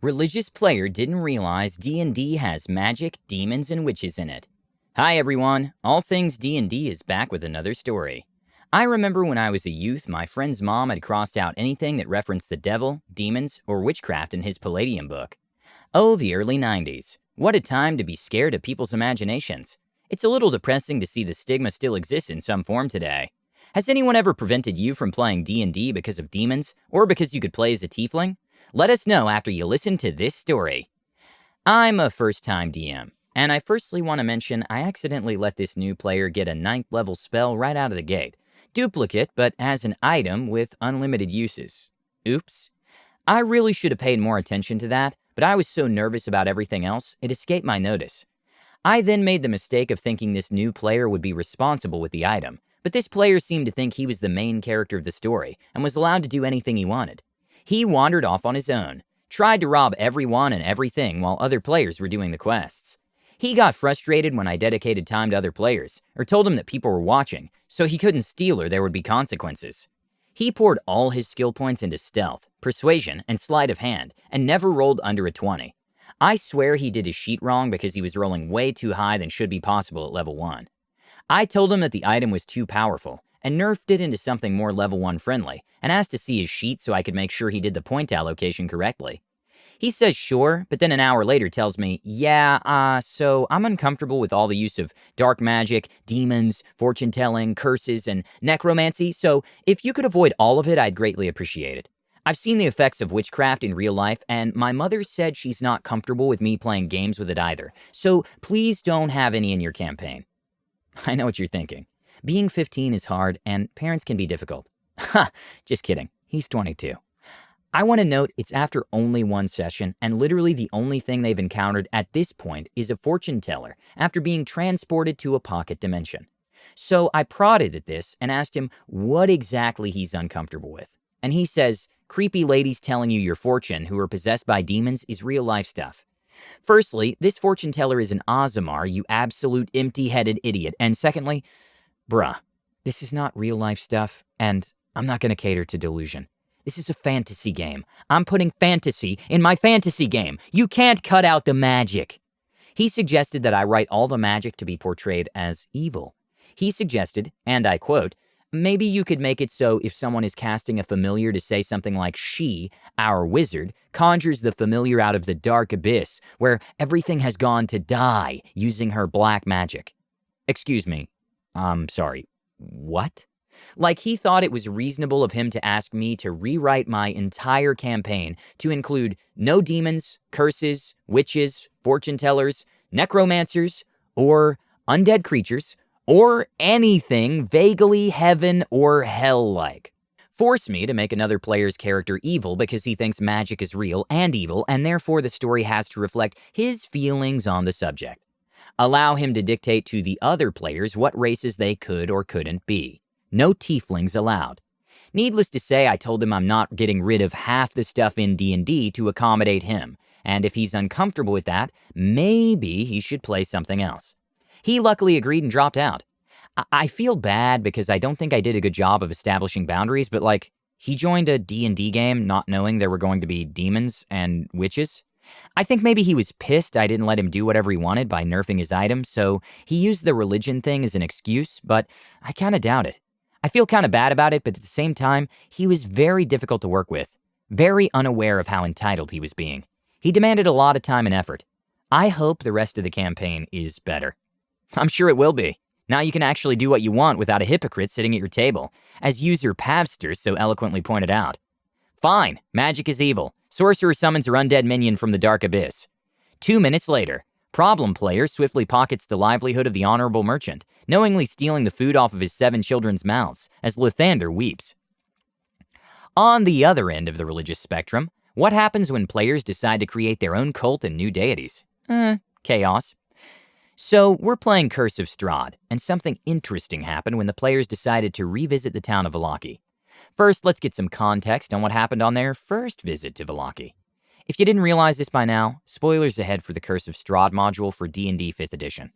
Religious player didn't realize D&D has magic, demons, and witches in it. Hi everyone, All Things D&D is back with another story. I remember when I was a youth, my friend's mom had crossed out anything that referenced the devil, demons, or witchcraft in his Palladium book. Oh, the early 90s. What a time to be scared of people's imaginations. It's a little depressing to see the stigma still exists in some form today. Has anyone ever prevented you from playing D&D because of demons, or because you could play as a tiefling? Let us know after you listen to this story. I'm a first-time DM, and I firstly want to mention I accidentally let this new player get a 9th level spell right out of the gate. Duplicate, but as an item with unlimited uses. Oops. I really should have paid more attention to that, but I was so nervous about everything else, it escaped my notice. I then made the mistake of thinking this new player would be responsible with the item, but this player seemed to think he was the main character of the story and was allowed to do anything he wanted. He wandered off on his own, tried to rob everyone and everything while other players were doing the quests. He got frustrated when I dedicated time to other players, or told him that people were watching, so he couldn't steal or there would be consequences. He poured all his skill points into stealth, persuasion, and sleight of hand, and never rolled under a 20. I swear he did his sheet wrong because he was rolling way too high than should be possible at level 1. I told him that the item was too powerful, and nerfed it into something more level 1 friendly, and asked to see his sheet so I could make sure he did the point allocation correctly. He says sure, but then an hour later tells me, so I'm uncomfortable with all the use of dark magic, demons, fortune-telling, curses, and necromancy, so if you could avoid all of it, I'd greatly appreciate it. I've seen the effects of witchcraft in real life, and my mother said she's not comfortable with me playing games with it either, so please don't have any in your campaign. I know what you're thinking. Being 15 is hard, and parents can be difficult. Ha! Just kidding. He's 22. I want to note it's after only one session, and literally the only thing they've encountered at this point is a fortune teller after being transported to a pocket dimension. So I prodded at this and asked him what exactly he's uncomfortable with. And he says, creepy ladies telling you your fortune who are possessed by demons is real life stuff. Firstly, this fortune teller is an Aasimar, you absolute empty-headed idiot. And secondly, bruh, this is not real life stuff, and I'm not going to cater to delusion. This is a fantasy game. I'm putting fantasy in my fantasy game. You can't cut out the magic. He suggested that I write all the magic to be portrayed as evil. He suggested, and I quote, maybe you could make it so if someone is casting a familiar to say something like she, our wizard, conjures the familiar out of the dark abyss where everything has gone to die using her black magic. Excuse me. Sorry. What? Like he thought it was reasonable of him to ask me to rewrite my entire campaign to include no demons, curses, witches, fortune tellers, necromancers, or undead creatures, or anything vaguely heaven or hell-like. Force me to make another player's character evil because he thinks magic is real and evil, and therefore the story has to reflect his feelings on the subject. Allow him to dictate to the other players what races they could or couldn't be. No tieflings allowed. Needless to say, I told him I'm not getting rid of half the stuff in D&D to accommodate him, and if he's uncomfortable with that, maybe he should play something else. He luckily agreed and dropped out. I feel bad because I don't think I did a good job of establishing boundaries, but he joined a D&D game not knowing there were going to be demons and witches. I think maybe he was pissed I didn't let him do whatever he wanted by nerfing his item, so he used the religion thing as an excuse, but I kind of doubt it. I feel kind of bad about it, but at the same time, he was very difficult to work with, very unaware of how entitled he was being. He demanded a lot of time and effort. I hope the rest of the campaign is better. I'm sure it will be. Now you can actually do what you want without a hypocrite sitting at your table, as user Pavster so eloquently pointed out. Fine, magic is evil. Sorcerer summons her undead minion from the dark abyss. 2 minutes later, problem player swiftly pockets the livelihood of the honorable merchant, knowingly stealing the food off of his 7 children's mouths, as Lathander weeps. On the other end of the religious spectrum, what happens when players decide to create their own cult and new deities? Chaos. So, we're playing Curse of Strahd, and something interesting happened when the players decided to revisit the town of Vallaki. First, let's get some context on what happened on their first visit to Vallaki. If you didn't realize this by now, spoilers ahead for the Curse of Strahd module for D&D 5th edition.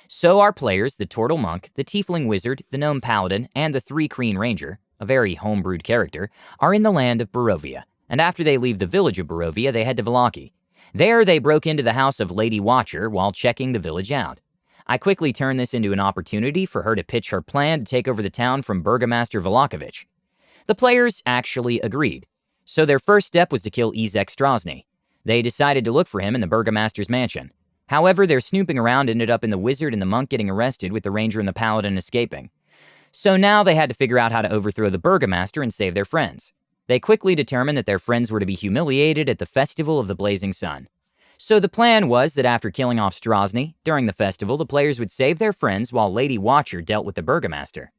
So our players, the Turtle Monk, the Tiefling Wizard, the Gnome Paladin, and the 3 Kreen Ranger, a very homebrewed character, are in the land of Barovia, and after they leave the village of Barovia, they head to Vallaki. There, they broke into the house of Lady Watcher while checking the village out. I quickly turned this into an opportunity for her to pitch her plan to take over the town from Burgomaster Vlakovic. The players actually agreed, so their first step was to kill Izek Strozny. They decided to look for him in the Burgomaster's mansion. However, their snooping around ended up in the wizard and the monk getting arrested, with the ranger and the paladin escaping. So now they had to figure out how to overthrow the Burgomaster and save their friends. They quickly determined that their friends were to be humiliated at the Festival of the Blazing Sun. So the plan was that after killing off Strozny, during the festival, the players would save their friends while Lady Watcher dealt with the Burgomaster.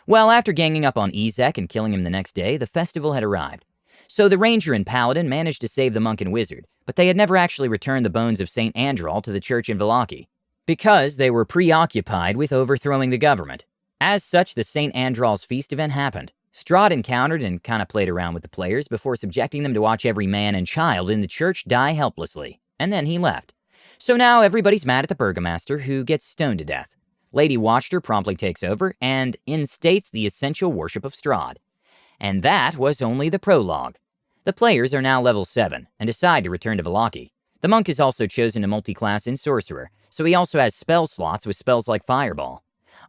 Well, after ganging up on Izek and killing him the next day, the festival had arrived. So the ranger and paladin managed to save the monk and wizard, but they had never actually returned the bones of St. Andral to the church in Vallaki, because they were preoccupied with overthrowing the government. As such, the St. Andral's feast event happened. Strahd encountered and kind of played around with the players before subjecting them to watch every man and child in the church die helplessly, and then he left. So now everybody's mad at the Burgomaster, who gets stoned to death. Lady Watcher promptly takes over and instates the essential worship of Strahd. And that was only the prologue. The players are now level 7 and decide to return to Vallaki. The monk is also chosen to multi-class in Sorcerer, so he also has spell slots with spells like Fireball.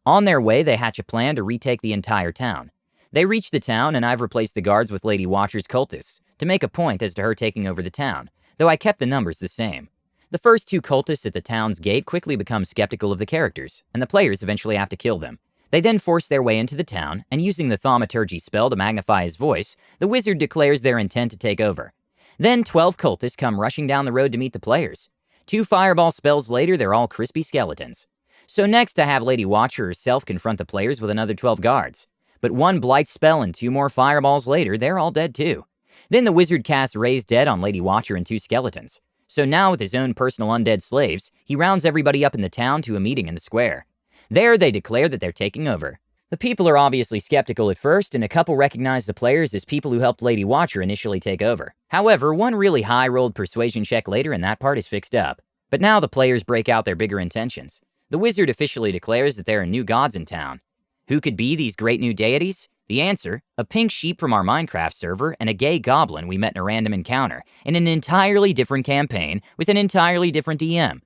On their way, they hatch a plan to retake the entire town. They reach the town, and I've replaced the guards with Lady Watcher's cultists to make a point as to her taking over the town, though I kept the numbers the same. The first 2 cultists at the town's gate quickly become skeptical of the characters, and the players eventually have to kill them. They then force their way into the town, and using the thaumaturgy spell to magnify his voice, the wizard declares their intent to take over. Then 12 cultists come rushing down the road to meet the players. 2 fireball spells later, they're all crispy skeletons. So next I have Lady Watcher herself confront the players with another 12 guards. But 1 blight spell and 2 more fireballs later, they're all dead too. Then the wizard casts Raise Dead on Lady Watcher and 2 skeletons. So now with his own personal undead slaves, he rounds everybody up in the town to a meeting in the square. There, they declare that they're taking over. The people are obviously skeptical at first, and a couple recognize the players as people who helped Lady Watcher initially take over. However, 1 really high-rolled persuasion check later and that part is fixed up. But now the players break out their bigger intentions. The wizard officially declares that there are new gods in town. Who could be these great new deities? The answer, a pink sheep from our Minecraft server and a gay goblin we met in a random encounter, in an entirely different campaign with an entirely different DM.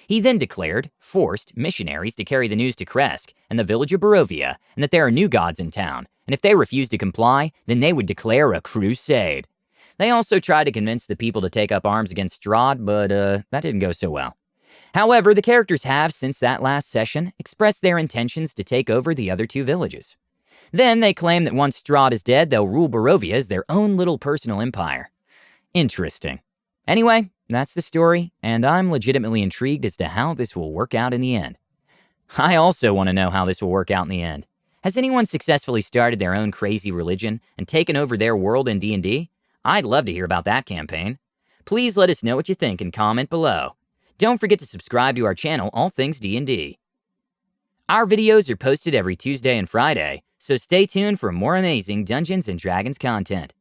He then declared, forced, missionaries to carry the news to Kresk and the village of Barovia, and that there are new gods in town, and if they refused to comply, then they would declare a crusade. They also tried to convince the people to take up arms against Strahd, but that didn't go so well. However, the characters have, since that last session, expressed their intentions to take over the other 2 villages. Then they claim that once Strahd is dead, they'll rule Barovia as their own little personal empire. Interesting. Anyway, that's the story, and I'm legitimately intrigued as to how this will work out in the end. I also want to know how this will work out in the end. Has anyone successfully started their own crazy religion and taken over their world in D&D? I'd love to hear about that campaign. Please let us know what you think and comment below. Don't forget to subscribe to our channel, All Things D&D. Our videos are posted every Tuesday and Friday, so stay tuned for more amazing Dungeons & Dragons content.